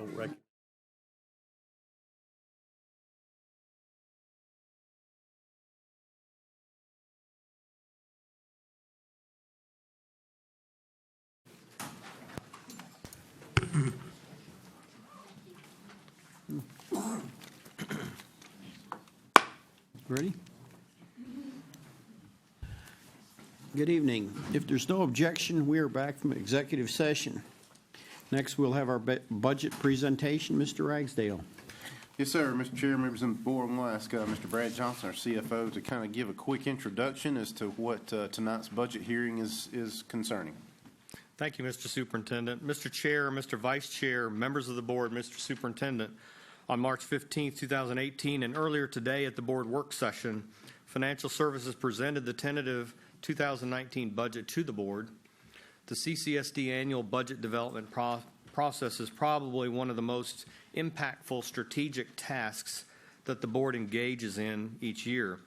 don't recognize. Ready? Good evening. If there's no objection, we are back from executive session. Next, we'll have our budget presentation. Mr. Ragsdale. Yes, sir. Mr. Chair, members of the board, I'm going to ask Mr. Brad Johnson, our CFO, to kind of give a quick introduction as to what tonight's budget hearing is concerning. Thank you, Mr. Superintendent. Mr. Chair, Mr. Vice Chair, members of the board, Mr. Superintendent, on March 15, 2018, and earlier today at the board work session, Financial Services presented the tentative 2019 budget to the board. The CCSD annual budget development process is probably one of the most impactful strategic tasks that the board engages in each year.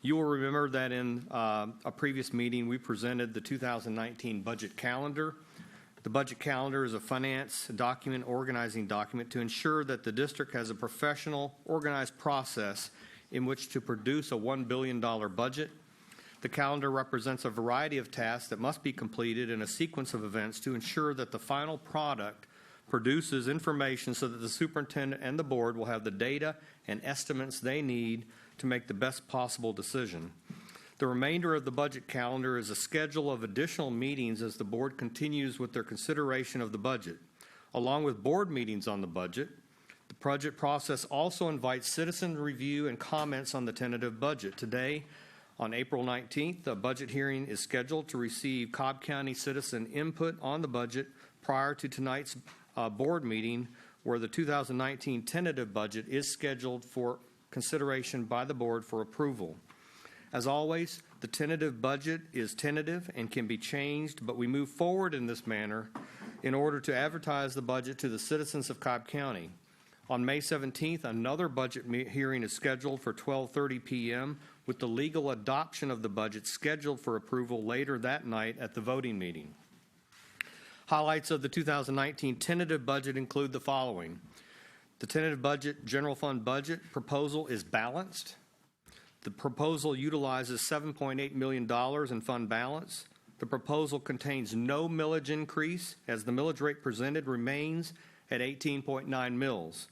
You will remember that in a previous meeting, we presented the 2019 budget calendar. The budget calendar is a finance document, organizing document to ensure that the district has a professional, organized process in which to produce a $1 billion budget. The calendar represents a variety of tasks that must be completed in a sequence of events to ensure that the final product produces information so that the superintendent and the board will have the data and estimates they need to make the best possible decision. The remainder of the budget calendar is a schedule of additional meetings as the board continues with their consideration of the budget. Along with board meetings on the budget, the budget process also invites citizen review and comments on the tentative budget. Today, on April 19th, a budget hearing is scheduled to receive Cobb County citizen input on the budget prior to tonight's board meeting, where the 2019 tentative budget is scheduled for consideration by the board for approval. As always, the tentative budget is tentative and can be changed, but we move forward in this manner in order to advertise the budget to the citizens of Cobb County. On May 17th, another budget hearing is scheduled for 12:30 p.m. with the legal adoption of the budget scheduled for approval later that night at the voting meeting. Highlights of the 2019 tentative budget include the following. The tentative budget, general fund budget proposal is balanced. The proposal utilizes $7.8 million in fund balance. The proposal contains no millage increase, as the millage rate presented remains at 18.9 mils.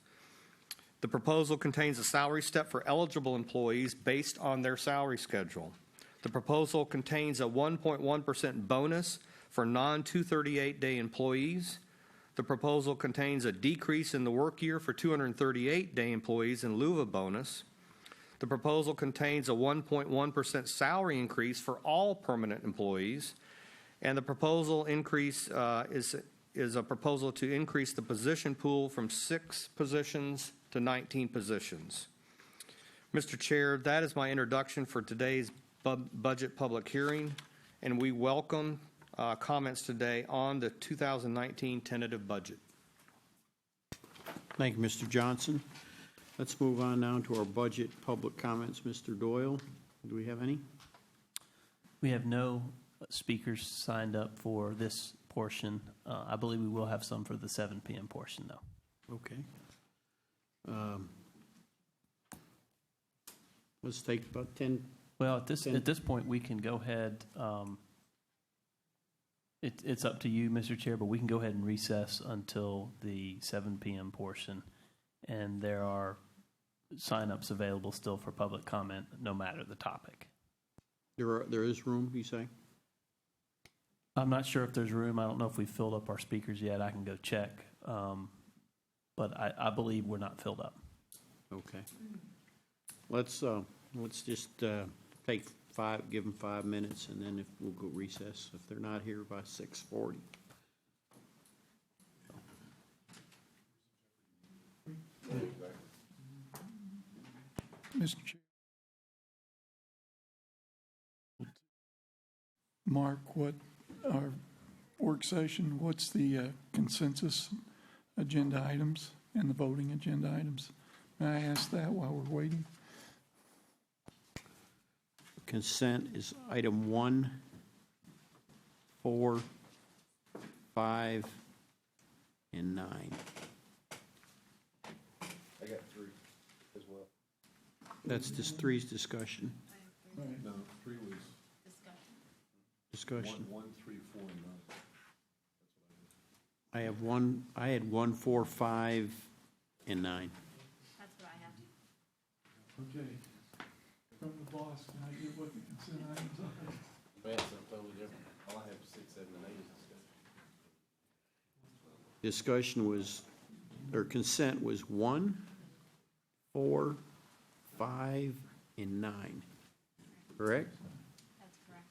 The proposal contains a salary step for eligible employees based on their salary schedule. The proposal contains a 1.1% bonus for non-238-day employees. The proposal contains a decrease in the work year for 238-day employees in lieu of a bonus. The proposal contains a 1.1% salary increase for all permanent employees, and the proposal increase is a proposal to increase the position pool from 6 positions to 19 positions. Mr. Chair, that is my introduction for today's budget public hearing, and we welcome comments today on the 2019 tentative budget. Thank you, Mr. Johnson. Let's move on now to our budget public comments. Mr. Doyle, do we have any? We have no speakers signed up for this portion. I believe we will have some for the 7 p.m. portion, though. Okay. Let's take about 10. Well, at this point, we can go ahead. It's up to you, Mr. Chair, but we can go ahead and recess until the 7 p.m. portion. And there are sign-ups available still for public comment, no matter the topic. There is room, you say? I'm not sure if there's room. I don't know if we've filled up our speakers yet. I can go check. But I believe we're not filled up. Okay. Let's just take give them 5 minutes, and then we'll go recess if they're not here by 6:40. Mr. Chair. Mark, what our work session, what's the consensus agenda items and the voting agenda items? May I ask that while we're waiting? Consent is item 1, 4, 5, and 9. That's just three's discussion. Right. No, 3 was Discussion. 1, 3, 4, and 9. I had 1, 4, 5, and 9. That's what I have. Okay. From the boss, can I get what the consent items are? That's something totally different. All I have is 6, 7, and 8 is Discussion was, or consent was 1, 4, 5, and 9. Correct? That's correct.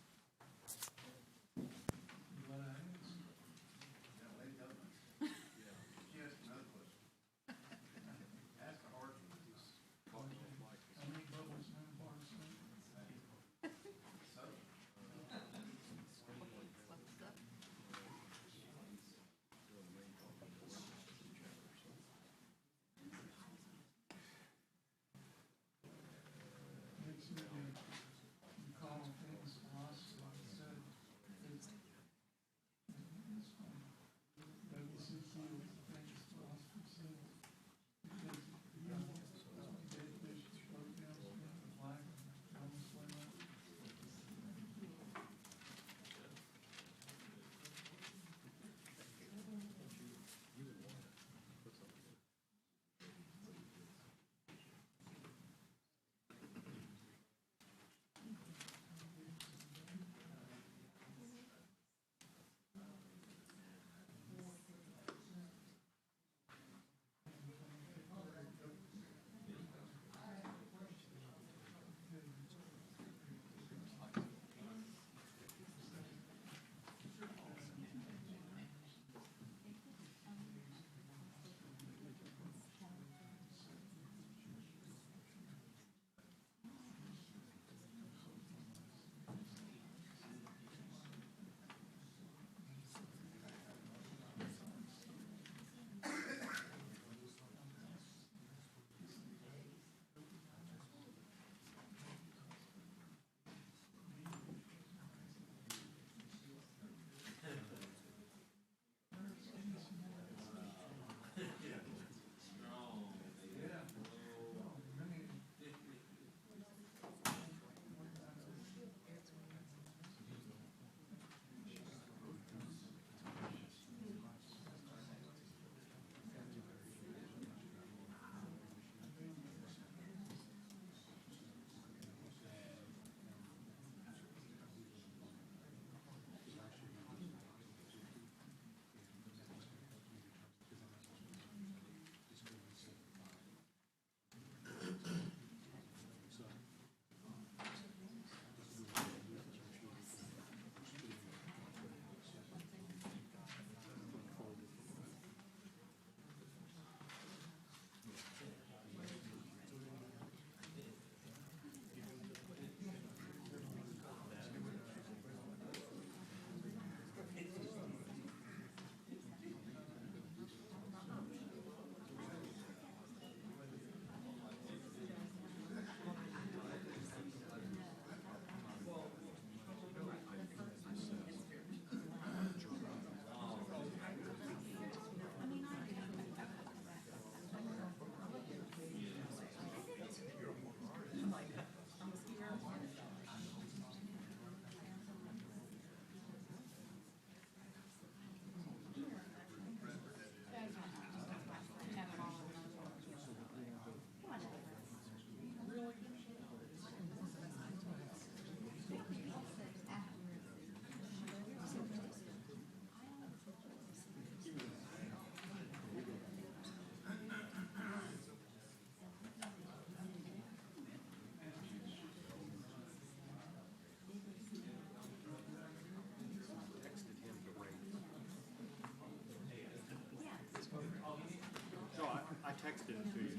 I texted it to you.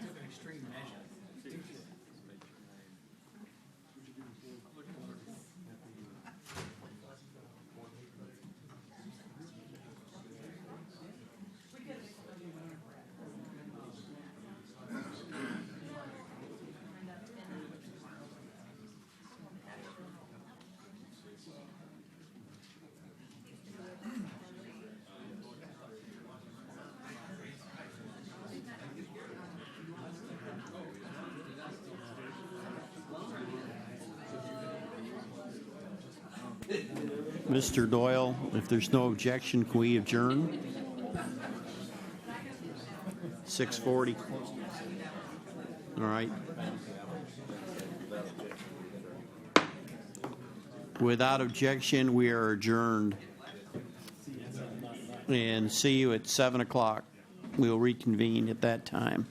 Took an extreme measure. Mr. Doyle, if there's no objection, can we adjourn? 6:40. All right. Without objection, we are adjourned. And see you at 7 o'clock. We'll reconvene at that time.